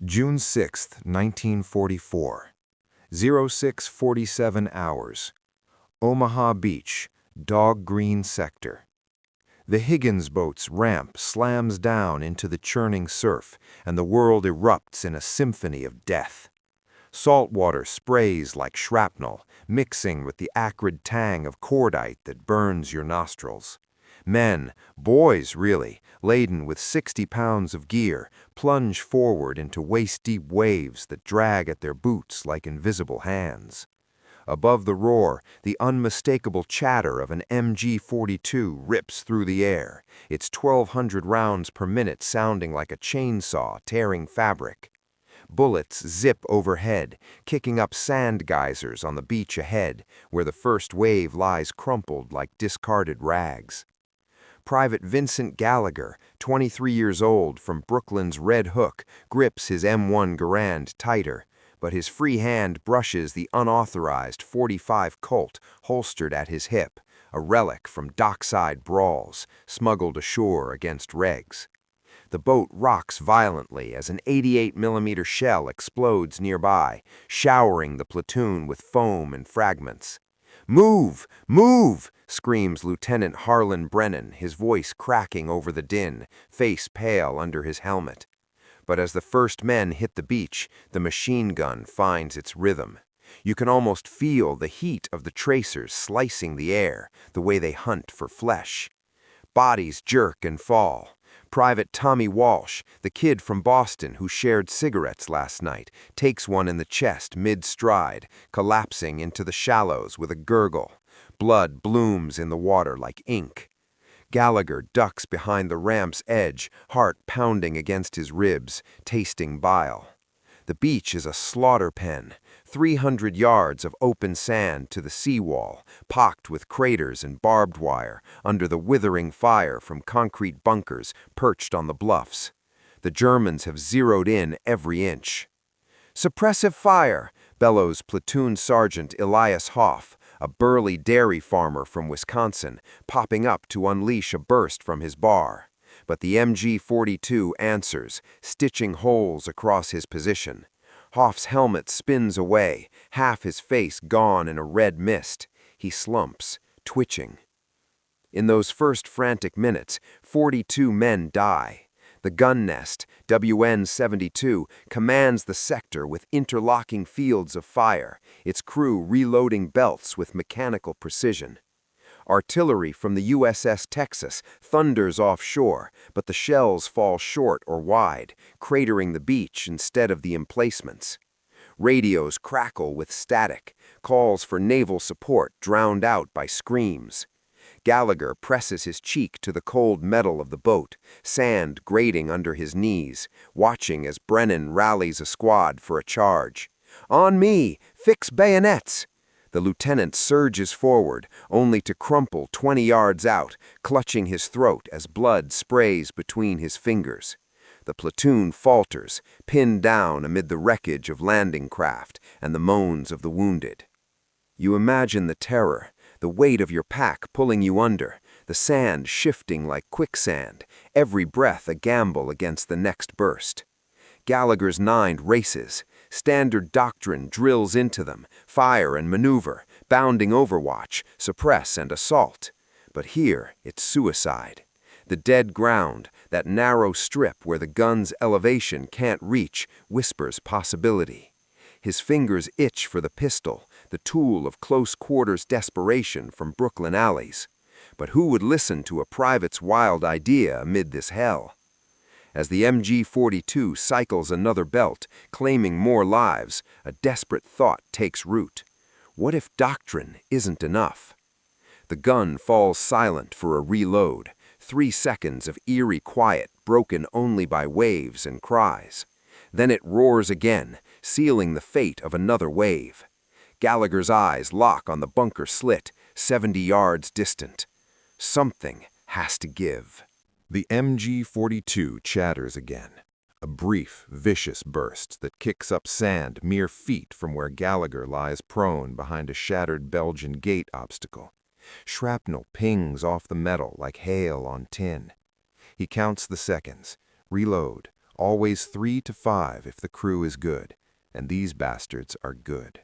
June 6, 1944. 06:47 hours. Omaha Beach, Dog Green Sector. The Higgins boat's ramp slams down into the churning surf, and the world erupts in a symphony of death. Salt water sprays like shrapnel, mixing with the acrid tang of cordite that burns your nostrils. Men, boys really, laden with 60 pounds of gear, plunge forward into waist-deep waves that drag at their boots like invisible hands. Above the roar, the unmistakable chatter of an MG-42 rips through the air, its 1,200 rounds per minute sounding like a chainsaw tearing fabric. Bullets zip overhead, kicking up sand geysers on the beach ahead, where the first wave lies crumpled like discarded rags. Private Vincent Gallagher, 23 years old, from Brooklyn's Red Hook, grips his M1 Garand tighter, but his free hand brushes the unauthorized .45 Colt holstered at his hip, a relic from dockside brawls, smuggled ashore against regs. The boat rocks violently as an 88mm shell explodes nearby, showering the platoon with foam and fragments. "Move! Move!" screams Lieutenant Harlan Brennan, his voice cracking over the din, face pale under his helmet. But as the first men hit the beach, the machine gun finds its rhythm. You can almost feel the heat of the tracers slicing the air, the way they hunt for flesh. Bodies jerk and fall. Private Tommy Walsh, the kid from Boston who shared cigarettes last night, takes one in the chest mid-stride, collapsing into the shallows with a gurgle. Blood blooms in the water like ink. Gallagher ducks behind the ramp's edge, heart pounding against his ribs, tasting bile. The beach is a slaughter pen, 300 yards of open sand to the seawall, pocked with craters and barbed wire, under the withering fire from concrete bunkers perched on the bluffs. The Germans have zeroed in every inch. "Suppressive fire!" bellows Platoon Sergeant Elias Hoff, a burly dairy farmer from Wisconsin, popping up to unleash a burst from his bar. But the MG-42 answers, stitching holes across his position. Hoff's helmet spins away, half his face gone in a red mist. He slumps, twitching. In those first frantic minutes, 42 men die. The gun nest, WN-72, commands the sector with interlocking fields of fire, its crew reloading belts with mechanical precision. Artillery from the USS Texas thunders offshore, but the shells fall short or wide, cratering the beach instead of the emplacements. Radios crackle with static, calls for naval support drowned out by screams. Gallagher presses his cheek to the cold metal of the boat, sand grating under his knees, watching as Brennan rallies a squad for a charge. "On me! Fix bayonets!" The lieutenant surges forward, only to crumple 20 yards out, clutching his throat as blood sprays between his fingers. The platoon falters, pinned down amid the wreckage of landing craft and the moans of the wounded. You imagine the terror, the weight of your pack pulling you under, the sand shifting like quicksand, every breath a gamble against the next burst. Gallagher's 9 races. Standard doctrine drills into them, fire and maneuver, bounding overwatch, suppress and assault. But here it's suicide. The dead ground, that narrow strip where the gun's elevation can't reach, whispers possibility. His fingers itch for the pistol, the tool of close-quarters desperation from Brooklyn alleys. But who would listen to a private's wild idea amid this hell? As the MG-42 cycles another belt, claiming more lives, a desperate thought takes root. What if doctrine isn't enough? The gun falls silent for a reload, 3 seconds of eerie quiet broken only by waves and cries. Then it roars again, sealing the fate of another wave. Gallagher's eyes lock on the bunker slit, 70 yards distant. Something has to give. The MG-42 chatters again, a brief, vicious burst that kicks up sand mere feet from where Gallagher lies prone behind a shattered Belgian gate obstacle. Shrapnel pings off the metal like hail on tin. He counts the seconds, reload, always 3 to 5 if the crew is good, and these bastards are good.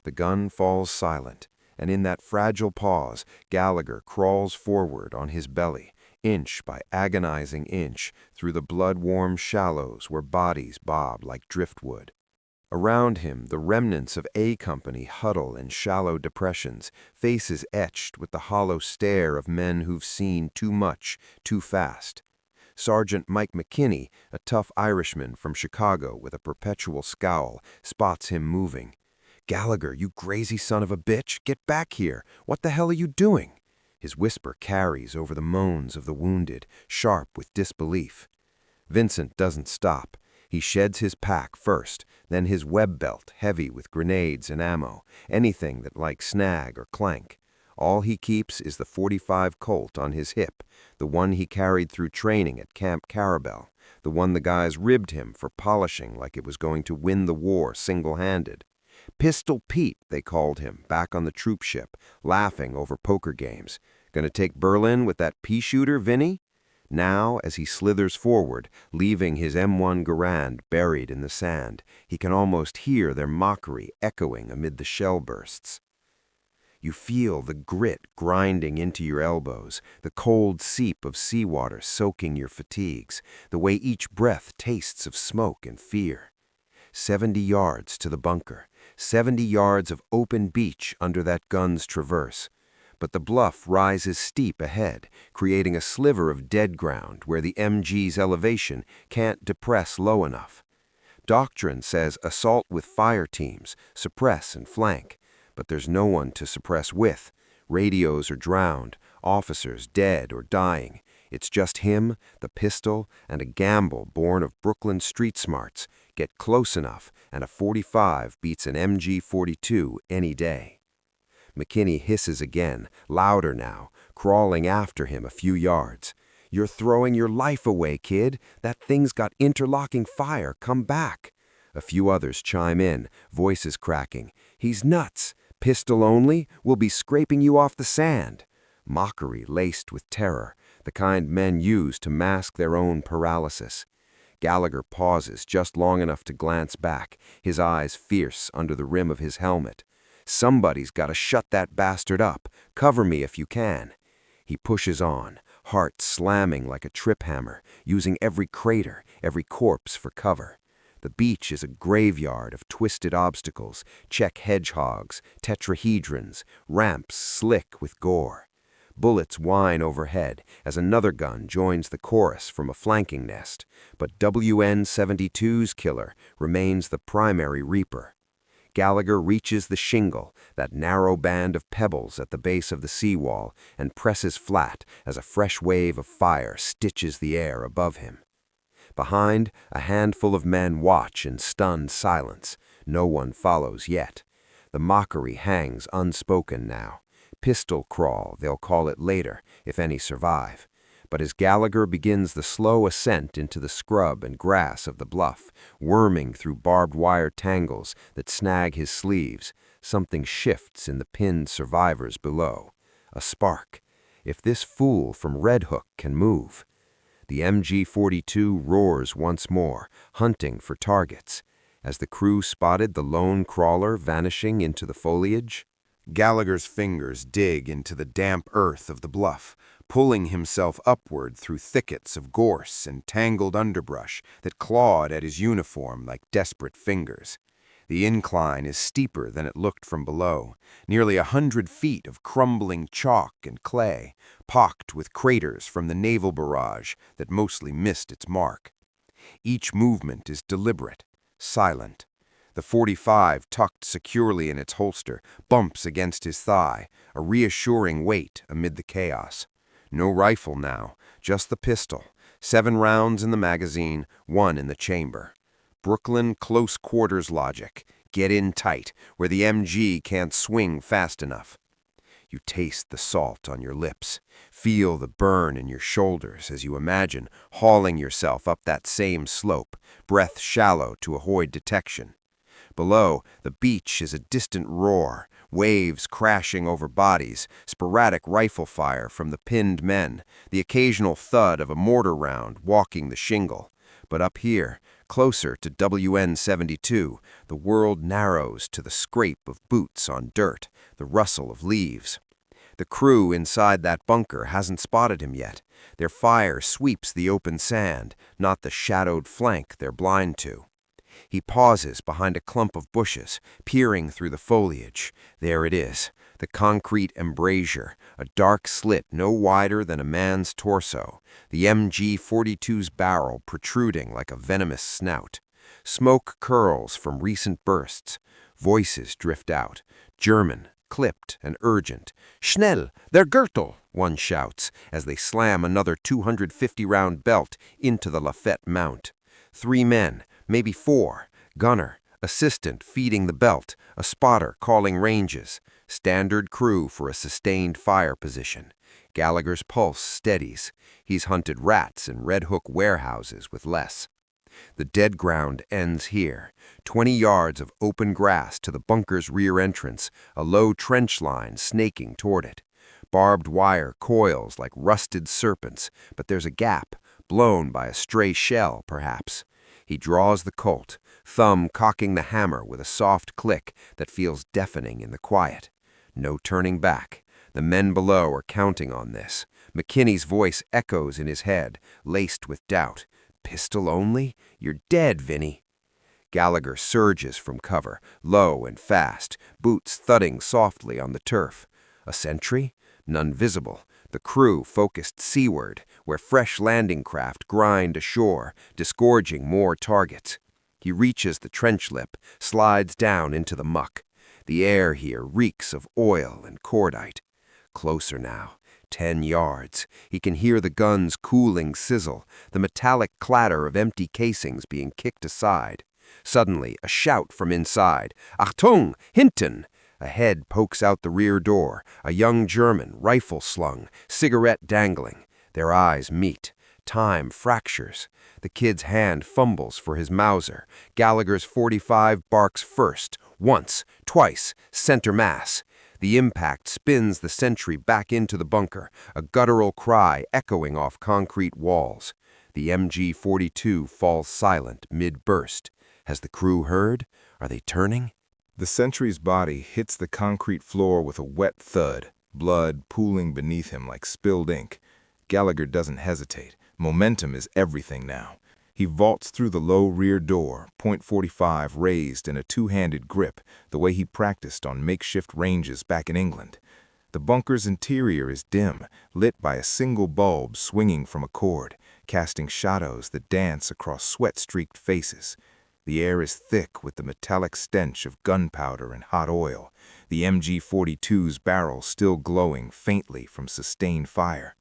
The gun falls silent, and in that fragile pause, Gallagher crawls forward on his belly, inch by agonizing inch, through the blood-warm shallows where bodies bob like driftwood. Around him, the remnants of A Company huddle in shallow depressions, faces etched with the hollow stare of men who've seen too much, too fast. Sergeant Mike McKinney, a tough Irishman from Chicago with a perpetual scowl, spots him moving. "Gallagher, you crazy son of a bitch, get back here! What the hell are you doing?" His whisper carries over the moans of the wounded, sharp with disbelief. Vincent doesn't stop. He sheds his pack first, then his web belt, heavy with grenades and ammo, anything that like snag or clank. All he keeps is the .45 Colt on his hip, the one he carried through training at Camp Carabel, the one the guys ribbed him for polishing like it was going to win the war single-handed. Pistol Pete, they called him, back on the troop ship, laughing over poker games. Gonna take Berlin with that pea-shooter, Vinny? Now, as he slithers forward, leaving his M1 Garand buried in the sand, he can almost hear their mockery echoing amid the shell bursts. You feel the grit grinding into your elbows, the cold seep of seawater soaking your fatigues, the way each breath tastes of smoke and fear. 70 yards to the bunker, 70 yards of open beach under that gun's traverse. But the bluff rises steep ahead, creating a sliver of dead ground where the MG's elevation can't depress low enough. Doctrine says assault with fire teams, suppress and flank, but there's no one to suppress with. Radios are drowned, officers dead or dying. It's just him, the pistol, and a gamble born of Brooklyn street smarts. Get close enough, and a .45 beats an MG-42 any day. McKinney hisses again, louder now, crawling after him a few yards. "You're throwing your life away, kid. That thing's got interlocking fire. Come back." A few others chime in, voices cracking. "He's nuts. Pistol only? We'll be scraping you off the sand." Mockery laced with terror, the kind men use to mask their own paralysis. Gallagher pauses just long enough to glance back, his eyes fierce under the rim of his helmet. "Somebody's got to shut that bastard up. Cover me if you can." He pushes on, heart slamming like a trip hammer, using every crater, every corpse for cover. The beach is a graveyard of twisted obstacles, Czech hedgehogs, tetrahedrons, ramps slick with gore. Bullets whine overhead as another gun joins the chorus from a flanking nest, but WN-72's killer remains the primary reaper. Gallagher reaches the shingle, that narrow band of pebbles at the base of the seawall, and presses flat as a fresh wave of fire stitches the air above him. Behind, a handful of men watch in stunned silence. No one follows yet. The mockery hangs unspoken now. Pistol crawl, they'll call it later, if any survive. But as Gallagher begins the slow ascent into the scrub and grass of the bluff, worming through barbed wire tangles that snag his sleeves, something shifts in the pinned survivors below. A spark. If this fool from Red Hook can move. The MG-42 roars once more, hunting for targets. As the crew spotted the lone crawler vanishing into the foliage, Gallagher's fingers dig into the damp earth of the bluff, pulling himself upward through thickets of gorse and tangled underbrush that clawed at his uniform like desperate fingers. The incline is steeper than it looked from below, nearly 100 feet of crumbling chalk and clay, pocked with craters from the naval barrage that mostly missed its mark. Each movement is deliberate, silent. The .45 tucked securely in its holster bumps against his thigh, a reassuring weight amid the chaos. No rifle now, just the pistol. 7 rounds in the magazine, 1 in the chamber. Brooklyn close quarters logic. Get in tight, where the MG can't swing fast enough. You taste the salt on your lips, feel the burn in your shoulders as you imagine hauling yourself up that same slope, breath shallow to avoid detection. Below, the beach is a distant roar, waves crashing over bodies, sporadic rifle fire from the pinned men, the occasional thud of a mortar round walking the shingle. But up here, closer to WN-72, the world narrows to the scrape of boots on dirt, the rustle of leaves. The crew inside that bunker hasn't spotted him yet. Their fire sweeps the open sand, not the shadowed flank they're blind to. He pauses behind a clump of bushes, peering through the foliage. There it is, the concrete embrasure, a dark slit no wider than a man's torso, the MG-42's barrel protruding like a venomous snout. Smoke curls from recent bursts. Voices drift out, German, clipped and urgent. "Schnell, der Gürtel!" one shouts, as they slam another 250-round belt into the Lafette mount. 3 men, maybe 4, gunner, assistant feeding the belt, a spotter calling ranges, standard crew for a sustained fire position. Gallagher's pulse steadies. He's hunted rats in Red Hook warehouses with less. The dead ground ends here, 20 yards of open grass to the bunker's rear entrance, a low trench line snaking toward it. Barbed wire coils like rusted serpents, but there's a gap, blown by a stray shell, perhaps. He draws the Colt, thumb cocking the hammer with a soft click that feels deafening in the quiet. No turning back. The men below are counting on this. McKinney's voice echoes in his head, laced with doubt. "Pistol only? You're dead, Vinny." Gallagher surges from cover, low and fast, boots thudding softly on the turf. A sentry? None visible. The crew focused seaward, where fresh landing craft grind ashore, disgorging more targets. He reaches the trench lip, slides down into the muck. The air here reeks of oil and cordite. Closer now. 10 yards. He can hear the gun's cooling sizzle, the metallic clatter of empty casings being kicked aside. Suddenly, a shout from inside. "Achtung! Hinten!" A head pokes out the rear door, a young German, rifle slung, cigarette dangling. Their eyes meet. Time fractures. The kid's hand fumbles for his Mauser. Gallagher's .45 barks first, once, twice, center mass. The impact spins the sentry back into the bunker, a guttural cry echoing off concrete walls. The MG-42 falls silent mid-burst. Has the crew heard? Are they turning? The sentry's body hits the concrete floor with a wet thud, blood pooling beneath him like spilled ink. Gallagher doesn't hesitate. Momentum is everything now. He vaults through the low rear door, .45 raised in a two-handed grip, the way he practiced on makeshift ranges back in England. The bunker's interior is dim, lit by a single bulb swinging from a cord, casting shadows that dance across sweat-streaked faces. The air is thick with the metallic stench of gunpowder and hot oil, the MG-42's barrel still glowing faintly from sustained fire.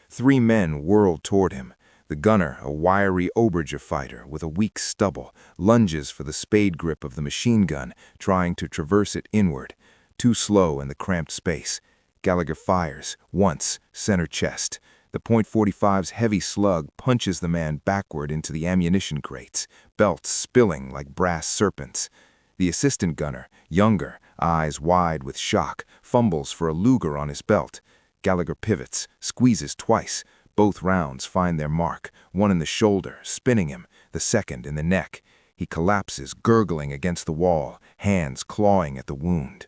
3 men whirl toward him. The gunner, a wiry Oberger fighter with a weak stubble, lunges for the spade grip of the machine gun, trying to traverse it inward. Too slow in the cramped space. Gallagher fires, once, center chest. The .45's heavy slug punches the man backward into the ammunition crates, belts spilling like brass serpents. The assistant gunner, younger, eyes wide with shock, fumbles for a Luger on his belt. Gallagher pivots, squeezes twice. Both rounds find their mark, one in the shoulder, spinning him, the second in the neck. He collapses, gurgling against the wall, hands clawing at the wound.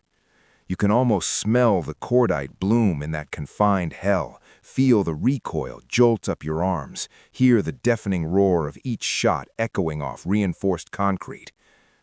You can almost smell the cordite bloom in that confined hell, feel the recoil jolt up your arms, hear the deafening roar of each shot echoing off reinforced concrete.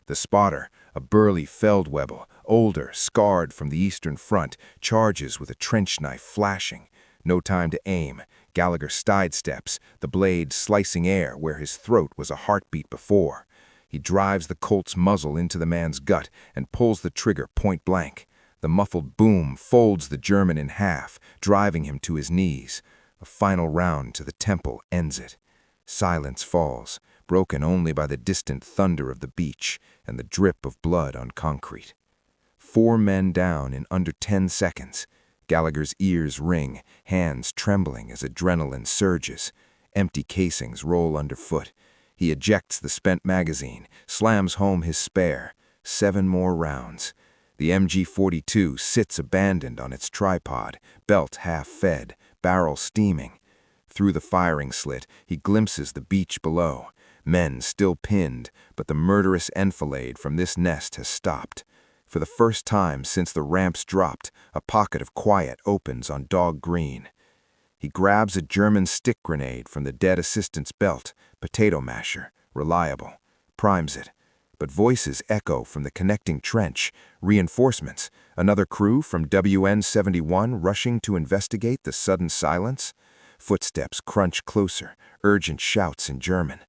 The spotter, a burly Feldwebel, older, scarred from the Eastern Front, charges with a trench knife flashing. No time to aim. Gallagher sidesteps, the blade slicing air where his throat was a heartbeat before. He drives the Colt's muzzle into the man's gut and pulls the trigger point blank. The muffled boom folds the German in half, driving him to his knees. A final round to the temple ends it. Silence falls, broken only by the distant thunder of the beach and the drip of blood on concrete. 4 men down in under 10 seconds. Gallagher's ears ring, hands trembling as adrenaline surges. Empty casings roll underfoot. He ejects the spent magazine, slams home his spare. 7 more rounds. The MG-42 sits abandoned on its tripod, belt half-fed, barrel steaming. Through the firing slit, he glimpses the beach below. Men still pinned, but the murderous enfilade from this nest has stopped. For the first time since the ramps dropped, a pocket of quiet opens on Dog Green. He grabs a German stick grenade from the dead assistant's belt, potato masher, reliable, primes it. But voices echo from the connecting trench, reinforcements, another crew from WN-71 rushing to investigate the sudden silence. Footsteps crunch closer, urgent shouts in German.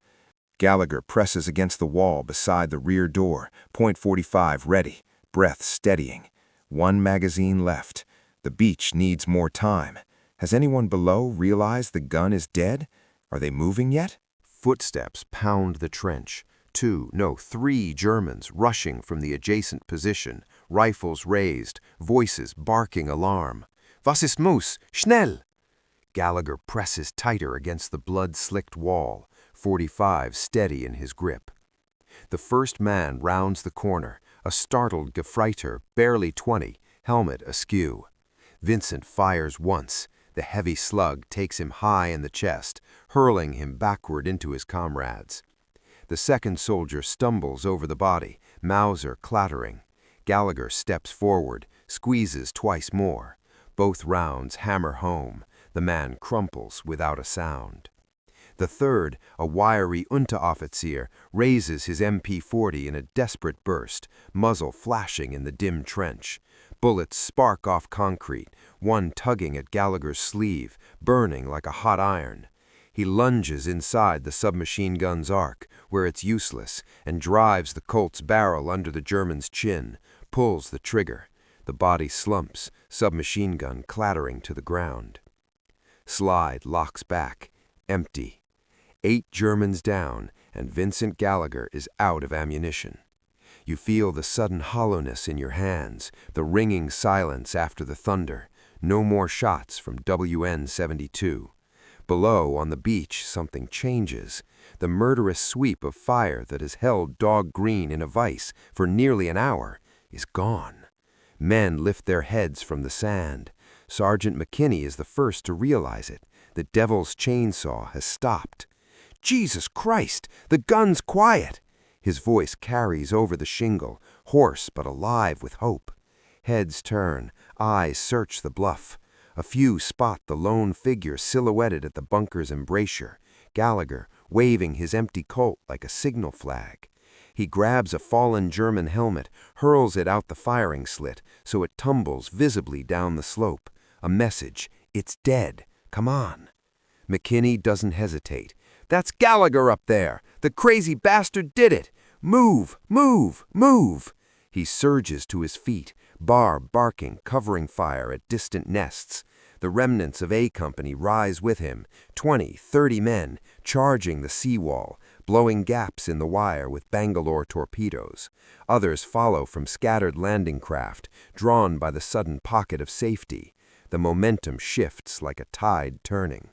Gallagher presses against the wall beside the rear door, .45 ready, breath steadying. One magazine left. The beach needs more time. Has anyone below realized the gun is dead? Are they moving yet? Footsteps pound the trench. 3 Germans rushing from the adjacent position, rifles raised, voices barking alarm. Was ist muss? Schnell! Gallagher presses tighter against the blood-slicked wall, 45 steady in his grip. The first man rounds the corner, a startled Gefreiter, barely 20, helmet askew. Vincent fires once. The heavy slug takes him high in the chest, hurling him backward into his comrades. The second soldier stumbles over the body, Mauser clattering. Gallagher steps forward, squeezes twice more. Both rounds hammer home. The man crumples without a sound. The third, a wiry Unteroffizier, raises his MP40 in a desperate burst, muzzle flashing in the dim trench. Bullets spark off concrete, one tugging at Gallagher's sleeve, burning like a hot iron. He lunges inside the submachine gun's arc, where it's useless, and drives the Colt's barrel under the German's chin, pulls the trigger. The body slumps, submachine gun clattering to the ground. Slide locks back, empty. 8 Germans down, and Vincent Gallagher is out of ammunition. You feel the sudden hollowness in your hands, the ringing silence after the thunder. No more shots from WN-72. Below, on the beach, something changes. The murderous sweep of fire that has held Dog Green in a vice for nearly an hour is gone. Men lift their heads from the sand. Sergeant McKinney is the first to realize it. The devil's chainsaw has stopped. Jesus Christ, the gun's quiet! His voice carries over the shingle, hoarse but alive with hope. Heads turn, eyes search the bluff. A few spot the lone figure silhouetted at the bunker's embrasure, Gallagher waving his empty Colt like a signal flag. He grabs a fallen German helmet, hurls it out the firing slit so it tumbles visibly down the slope. A message, it's dead, come on. McKinney doesn't hesitate. That's Gallagher up there! The crazy bastard did it! Move, move, move! He surges to his feet, bar barking, covering fire at distant nests. The remnants of A Company rise with him, 20, 30 men, charging the seawall, blowing gaps in the wire with Bangalore torpedoes. Others follow from scattered landing craft, drawn by the sudden pocket of safety. The momentum shifts like a tide turning.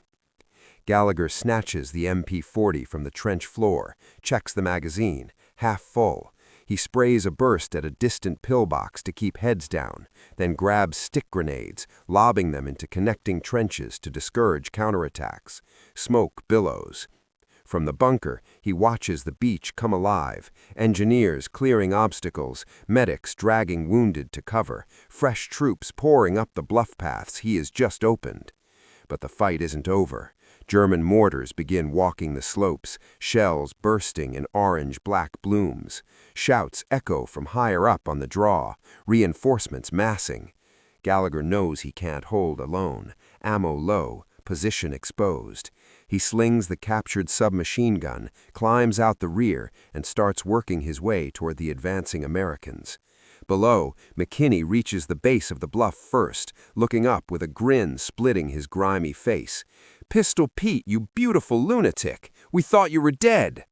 Gallagher snatches the MP40 from the trench floor, checks the magazine, half full. He sprays a burst at a distant pillbox to keep heads down, then grabs stick grenades, lobbing them into connecting trenches to discourage counterattacks. Smoke billows. From the bunker, he watches the beach come alive, engineers clearing obstacles, medics dragging wounded to cover, fresh troops pouring up the bluff paths he has just opened. But the fight isn't over. German mortars begin walking the slopes, shells bursting in orange-black blooms. Shouts echo from higher up on the draw, reinforcements massing. Gallagher knows he can't hold alone. Ammo low, position exposed. He slings the captured submachine gun, climbs out the rear, and starts working his way toward the advancing Americans. Below, McKinney reaches the base of the bluff first, looking up with a grin splitting his grimy face. "Pistol Pete, you beautiful lunatic! We thought you were dead!"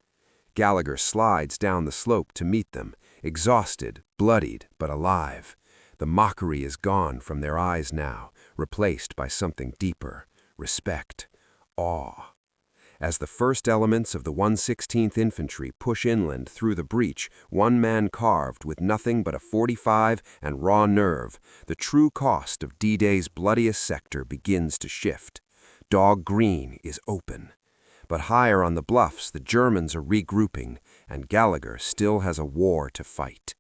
Gallagher slides down the slope to meet them, exhausted, bloodied, but alive. The mockery is gone from their eyes now, replaced by something deeper, respect, awe. As the first elements of the 116th Infantry push inland through the breach, one man carved with nothing but a .45 and raw nerve, the true cost of D-Day's bloodiest sector begins to shift. Dog Green is open. But higher on the bluffs, the Germans are regrouping, and Gallagher still has a war to fight.